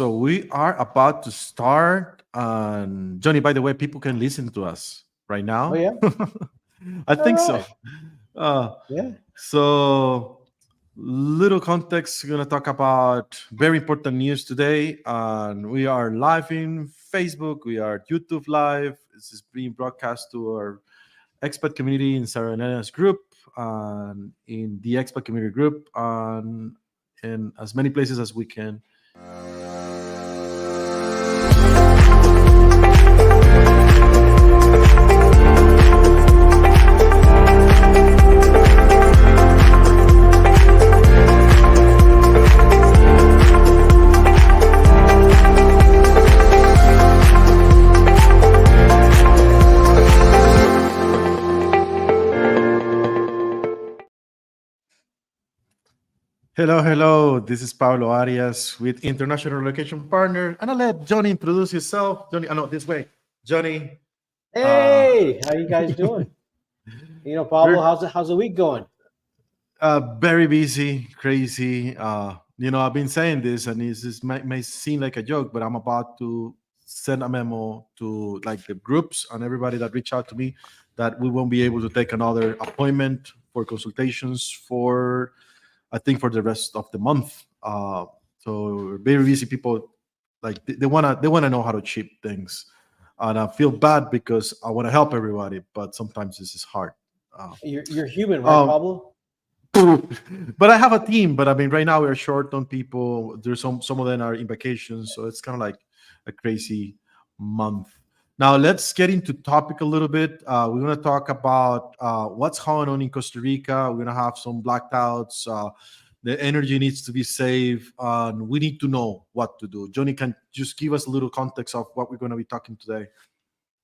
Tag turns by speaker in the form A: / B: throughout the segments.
A: So we are about to start. And Johnny, by the way, people can listen to us right
B: Oh
A: now.
B: yeah.
A: I
B: All
A: think so.
B: right.
A: Uh,
B: Yeah.
A: so, little context. We're gonna talk about very important news today, and we are live in Facebook. We are YouTube live. This is being broadcast to our expat community in Sarah Elena's group, and in the expat community group, and in as many places as we can. Hello, hello. This is Pablo Arias with International Relocation Partner. And I'll let Johnny introduce himself. Johnny, I know this way. Johnny, uh,
B: Hey, how you guys doing? Pablo,
A: we're
B: how's the week going?
A: very busy, crazy. I've been saying this, and this may seem like a joke, but I'm about to send a memo to like the groups and everybody that reach out to me that we won't be able to take another appointment for consultations for I think for the rest of the month. So very busy people like they wanna know how to cheat things, and I feel bad because I want to help everybody, but sometimes this is hard. Uh,
B: You're human, right,
A: um,
B: Pablo?
A: but I have a team. But I mean, right now we're short on people. There's some of them are in vacations, so it's kind of like a crazy month. Now let's get into topic a little bit. We're gonna talk about what's going on in Costa Rica. We're gonna have some blackouts. The energy needs to be saved, and we need to know what to do. Johnny, can just give us a little context of what we're gonna be talking today.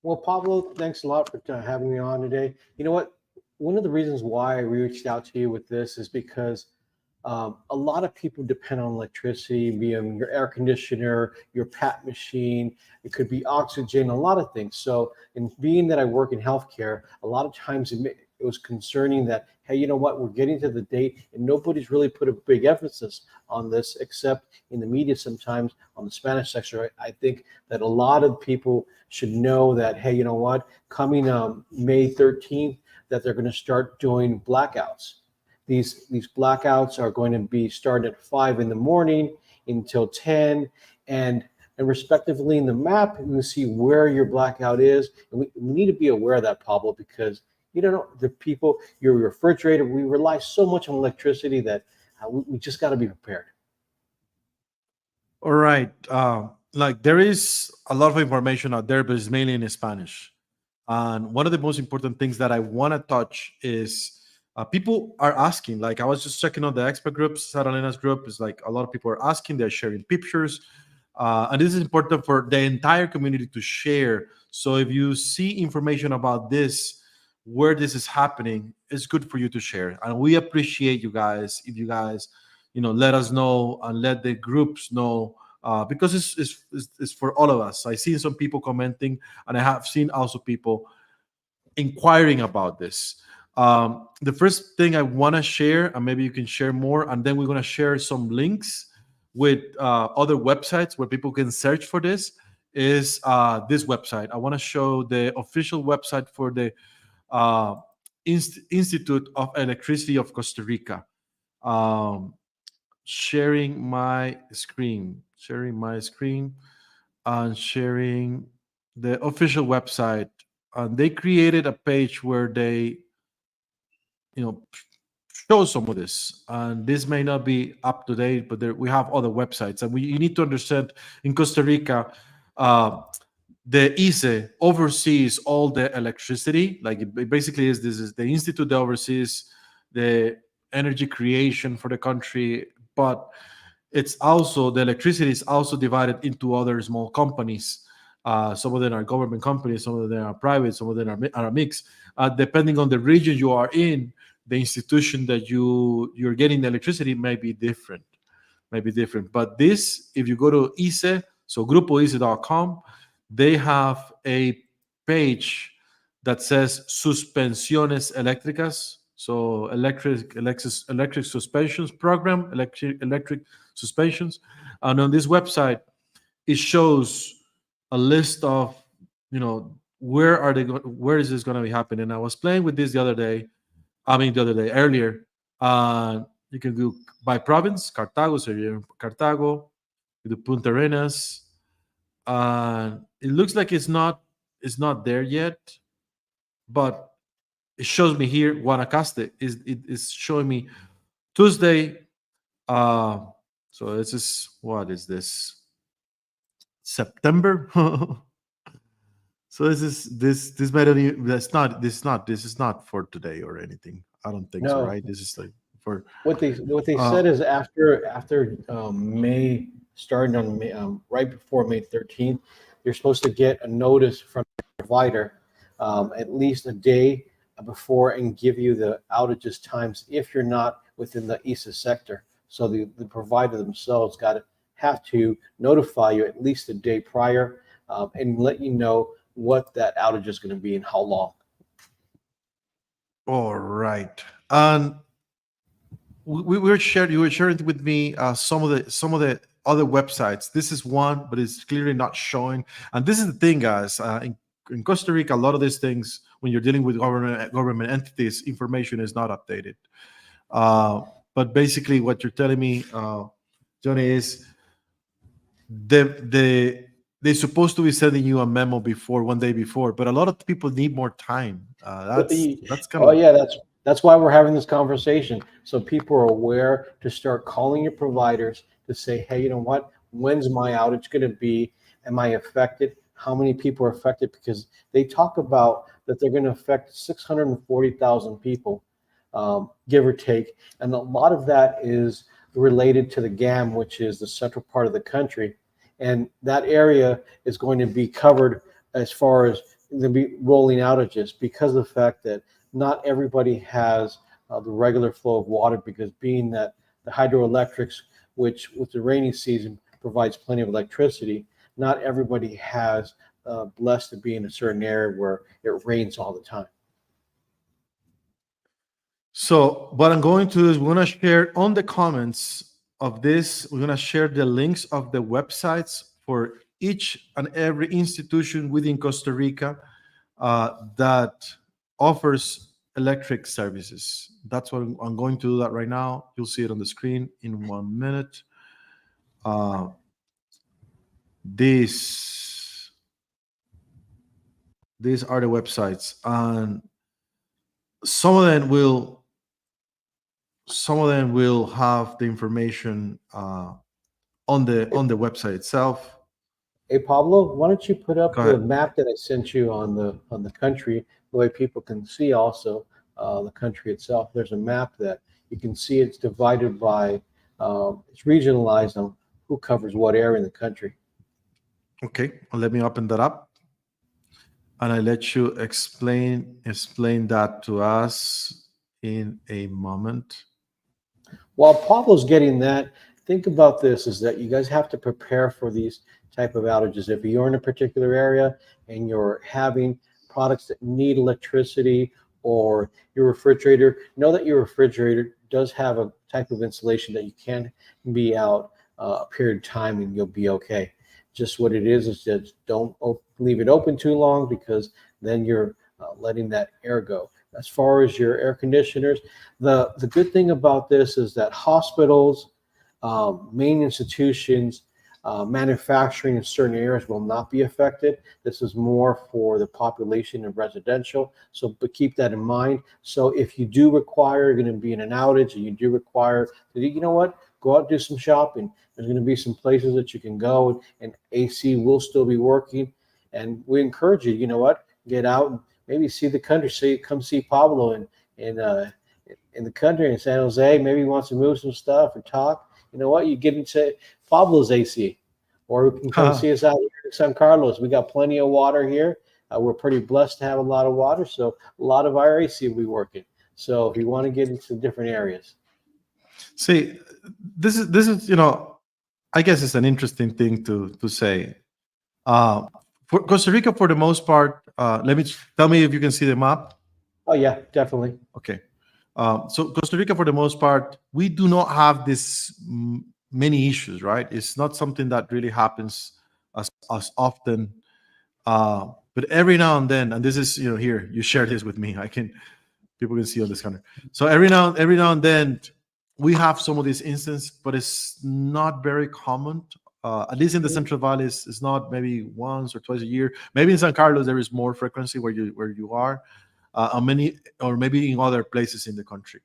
B: Well, Pablo, thanks a lot for having me on today. You know what? One of the reasons why I reached out to you with this is because a lot of people depend on electricity, being your air conditioner, your PAT machine. It could be oxygen, a lot of things. So, in being that I work in healthcare, a lot of times it was concerning that, hey, you know what? We're getting to the date, and nobody's really put a big emphasis on this, except in the media sometimes on the Spanish sector. I think that a lot of people should know that, hey, you know what? Coming May 13th, that they're going to start doing blackouts. These blackouts are going to be starting at 5 in the morning until 10, and and respectively in the map, you can see where your blackout is. And we need to be aware of that, Pablo, because you don't know the people, your refrigerator, we rely so much on electricity that we just got to be prepared.
A: All right. Like there is a lot of information out there, but it's mainly in Spanish. And one of the most important things that I want to touch is people are asking. Like I was just checking on the expert groups, Saralena's group. Is like a lot of people are asking. They're sharing pictures, and this is important for the entire community to share. So if you see information about this, where this is happening, it's good for you to share. And we appreciate you guys if you guys, let us know and let the groups know because it's for all of us. I see some people commenting, and I have seen also people inquiring about this. The first thing I want to share, and maybe you can share more, and then we're going to share some links with other websites where people can search for this. Is this website? I want to show the official website for the uh, Institute of Electricity of Costa Rica. Um, sharing my screen and sharing the official website. And they created a page where they, you know, show some of this. And this may not be up to date, but we have other websites. And you need to understand in Costa Rica, uh, the ICE oversees all the electricity. Like it basically is this is the institute that oversees the energy creation for the country, but it's also the electricity is also divided into other small companies. Some of them are government companies, some of them are private, some of them are a mix. Depending on the region you are in, the institution that you're getting the electricity may be different. But this, if you go to ICE, so grupoice.com, they have a page that says suspensiones eléctricas. So electric suspensions program, electric suspensions. And on this website, it shows a list of, where are they going, where is this going to be happening. And I was playing with this the other day. I mean, the other day earlier. You can do by province, Cartago, so you're in Cartago. You do Punta Arenas. It looks like it's not there yet, but it shows me here Guanacaste is showing me Tuesday. Uh, so this is, what is this, September? So this might only, this is not for today or anything. I don't think so,
B: No,
A: right? This is like for
B: what they
A: uh
B: said is after May, starting on May, right before May 13th, you're supposed to get a notice from the provider at least a day before and give you the outages times if you're not within the ESA sector. So the provider themselves got to have to notify you at least a day prior and let you know what that outage is going to be and how long.
A: all right. And you were sharing with me some of the other websites. This is one, but it's clearly not showing. And this is the thing, guys. In Costa Rica, a lot of these things, when you're dealing with government entities, information is not updated. Uh, but basically, what you're telling me, Johnny, is they're supposed to be sending you a memo before, one day before, but a lot of people need more time.
B: But
A: That's
B: the
A: that's kind
B: Oh
A: of
B: yeah, that's why we're having this conversation. So people are aware to start calling your providers to say, hey, you know what? When's my outage going to be? Am I affected? How many people are affected? Because they talk about that they're going to affect 640,000 people, give or take, and a lot of that is related to the GAM, which is the central part of the country, and that area is going to be covered as far as the rolling outages because of the fact that not everybody has the regular flow of water because being that the hydroelectrics, which with the rainy season provides plenty of electricity, not everybody has blessed to be in a certain area where it rains all the time.
A: So what I'm going to do is we're going to share on the comments of this. We're going to share the links of the websites for each and every institution within Costa Rica that offers electric services. That's what I'm going to do that right now. You'll see it on the screen in 1 minute. Uh, these these are the websites, and some of them will some of them will have the information
B: Hey,
A: on the website itself.
B: hey, Pablo, why don't you put up
A: Go
B: the
A: ahead.
B: map that I sent you on the country, the way people can see also the country itself. There's a map that you can see it's divided by it's regionalized on who covers what area in the country.
A: Okay, let me open that up, and I let you explain that to us in a moment.
B: While Pablo's getting that, think about this: is that you guys have to prepare for these type of outages. If you're in a particular area and you're having products that need electricity or your refrigerator, know that your refrigerator does have a type of insulation that you can be out a period of time and you'll be okay. Just what it is just don't leave it open too long because then you're letting that air go. As far as your air conditioners, the good thing about this is that hospitals, main institutions, manufacturing in certain areas will not be affected. This is more for the population and residential. So, but keep that in mind. So, if you do require, you're going to be in an outage, and you do require, you know what, go out and do some shopping. There's going to be some places that you can go, and AC will still be working. And we encourage you, you know what, get out and maybe see the country. See, come see Pablo in in the country in San Jose. Maybe he wants to move some stuff or talk. You know what? You get into Pablo's AC, or you can come see us out here in San Carlos. We got plenty of water here. We're pretty blessed to have a lot of water, so a lot of our AC will be working. So if you want to get into different areas,
A: See, this is I guess it's an interesting thing to say. Uh, for Costa Rica, for the most part, tell me if you can see the map.
B: oh yeah, definitely.
A: Okay. So Costa Rica, for the most part, we do not have this many issues, right? It's not something that really happens as often. But every now and then, and this is, here you share this with me. I can People can see on this counter. So every now and then, we have some of these instances, but it's not very common. At least in the Central Valley, it's not maybe once or twice a year. Maybe in San Carlos there is more frequency where you are, and many or maybe in other places in the country.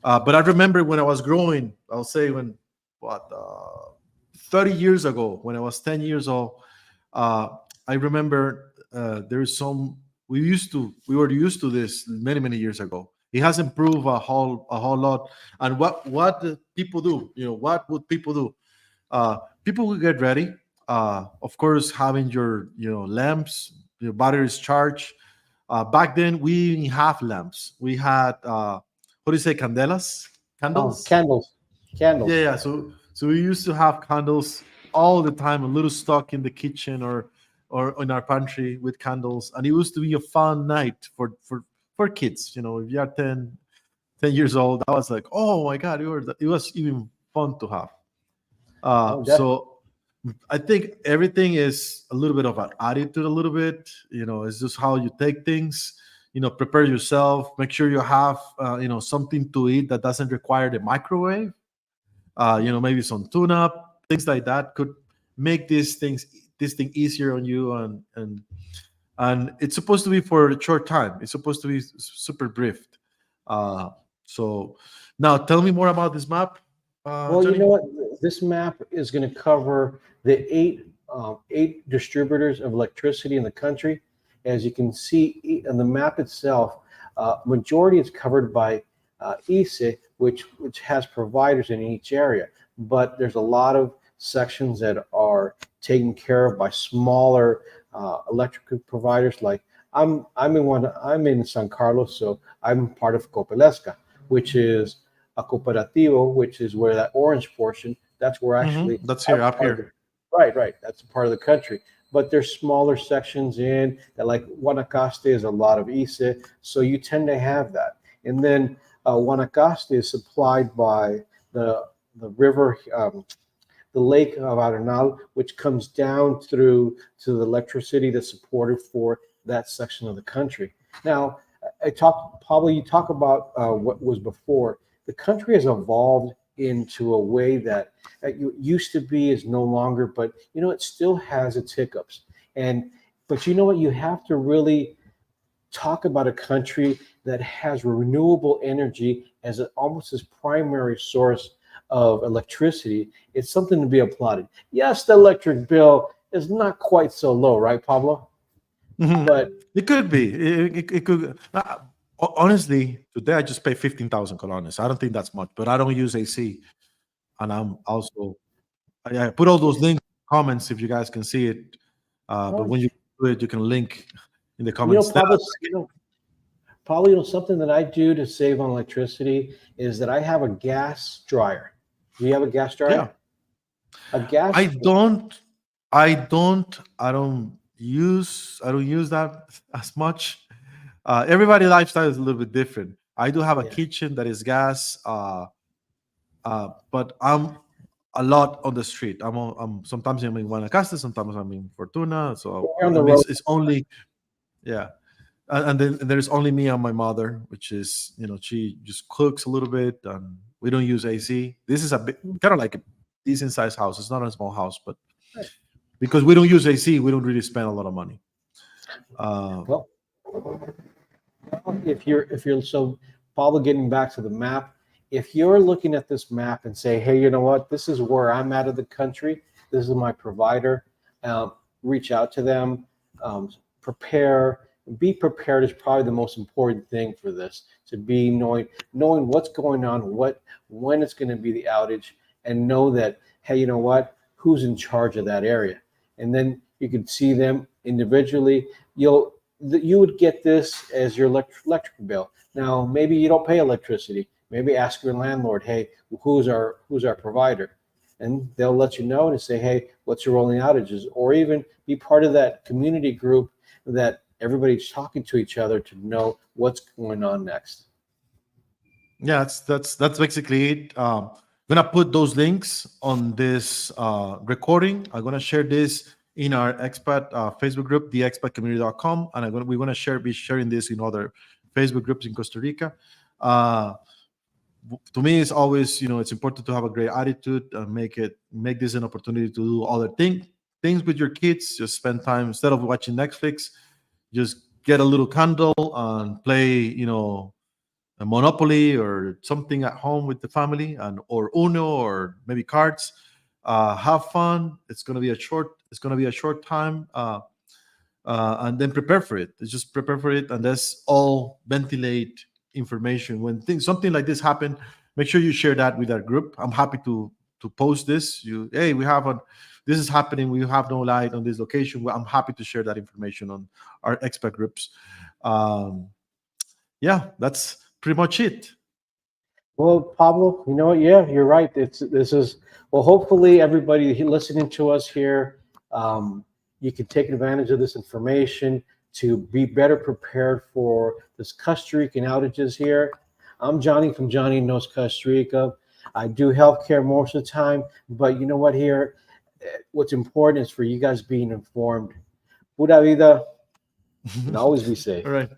A: But I remember when I was growing, I'll say when what 30 years ago, when I was 10 years old, uh, I remember there is some we were used to this many years ago. It has improved a whole lot. And what do people do? What would people do? People will get ready. Of course, having your lamps, your batteries charged. Back then, we didn't have lamps. We had what do you say, candelas,
B: Oh,
A: candles.
B: candles,
A: Yeah,
B: candles.
A: yeah. So we used to have candles all the time, a little stock in the kitchen or in our pantry with candles, and it used to be a fun night for kids. If you are 10 years old, I was like, oh my god, it was even fun to have.
B: Oh, definitely.
A: So I think everything is a little bit of an attitude, a little bit. It's just how you take things. Prepare yourself. Make sure you have something to eat that doesn't require the microwave. Maybe some tune-up, things like that could make this thing easier on you, and it's supposed to be for a short time. It's supposed to be super brief. Uh, so now tell me more about this map,
B: Well, you
A: Johnny.
B: know what? This map is going to cover the eight distributors of electricity in the country. As you can see on the map itself, majority is covered by ICE, which has providers in each area. But there's a lot of sections that are taken care of by smaller electric providers. Like I'm in San Carlos, so I'm part of Copelesca, which is a cooperativo, which is where that orange portion, that's where actually
A: That's
B: I'm
A: here, up
B: part of the,
A: here.
B: right, right, that's a part of the country. But there's smaller sections in that, like Guanacaste is a lot of ICE, so you tend to have that. And then Guanacaste is supplied by the river, the lake of Arenal, which comes down through to the electricity that's supported for that section of the country. Now, Pablo, you talk about what was before. The country has evolved into a way that you used to be is no longer, but it still has its hiccups. And but you know what? You have to really talk about a country that has renewable energy as almost its primary source of electricity. It's something to be applauded. Yes, the electric bill is not quite so low, right, Pablo?
A: Mhm.
B: But
A: It could be. It could. Honestly, today I just pay 15,000 colones. I don't think that's much, but I don't use AC, and I'm also I put all those links comments if you guys can see it. But
B: oh,
A: when you do it, you can link in the
B: you know,
A: comments.
B: Pablo, something that I do to save on electricity is that I have a gas dryer. Do you have a gas
A: Yeah,
B: dryer? A gas.
A: I don't. I don't use that as much. Everybody lifestyle is a little bit different. I do have a
B: Yeah.
A: kitchen that is gas. But I'm a lot on the street. Sometimes I'm in Guanacaste, sometimes I'm in Fortuna. So
B: You're on
A: I
B: the
A: mean,
B: road.
A: it's only yeah, and then there's only me and my mother, which is she just cooks a little bit, and we don't use AC. This is a bit kind of like a decent sized house. It's not a small house, but because we don't use AC, we don't really spend a lot of money. Uh,
B: Well, if you're so, Pablo, getting back to the map, if you're looking at this map and say, hey, you know what, this is where I'm out of the country, this is my provider, um, reach out to them, prepare. Be prepared is probably the most important thing for this. To be knowing what's going on, when it's going to be the outage, and know that, hey, you know what, who's in charge of that area, and then you can see them individually. You would get this as your electric bill. Now, maybe you don't pay electricity. Maybe ask your landlord, hey, who's our provider? And they'll let you know and say, hey, what's your rolling outages? Or even be part of that community group that everybody's talking to each other to know what's going on next.
A: yeah, that's basically it. I'm gonna put those links on this recording. I'm gonna share this in our expat Facebook group, theexpatcommunity.com, and we're going to be sharing this in other Facebook groups in Costa Rica. Uh, to me, it's always, it's important to have a great attitude and make this an opportunity to do other things with your kids. Just spend time instead of watching Netflix. Just get a little candle and play, a Monopoly or something at home with the family, and or Uno or maybe cards. Have fun. It's gonna be a short time, and then prepare for it. Just prepare for it, and let's all ventilate information when things something like this happen. Make sure you share that with our group. I'm happy to post this. Hey, this is happening. We have no light on this location. Well, I'm happy to share that information on our expert groups. Um, yeah, that's pretty much it.
B: Well, Pablo, you know what? Yeah, you're right. This is well. Hopefully, everybody listening to us here, you can take advantage of this information to be better prepared for this Costa Rican outages here. I'm Johnny from Johnny Knows Costa Rica. I do healthcare most of the time, but you know what? Here, what's important is for you guys being informed. Pura vida, and always be safe.
A: All right.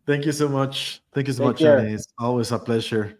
A: Thank you so much. Thank you so
B: Take
A: much, Johnny.
B: care.
A: It's always a pleasure.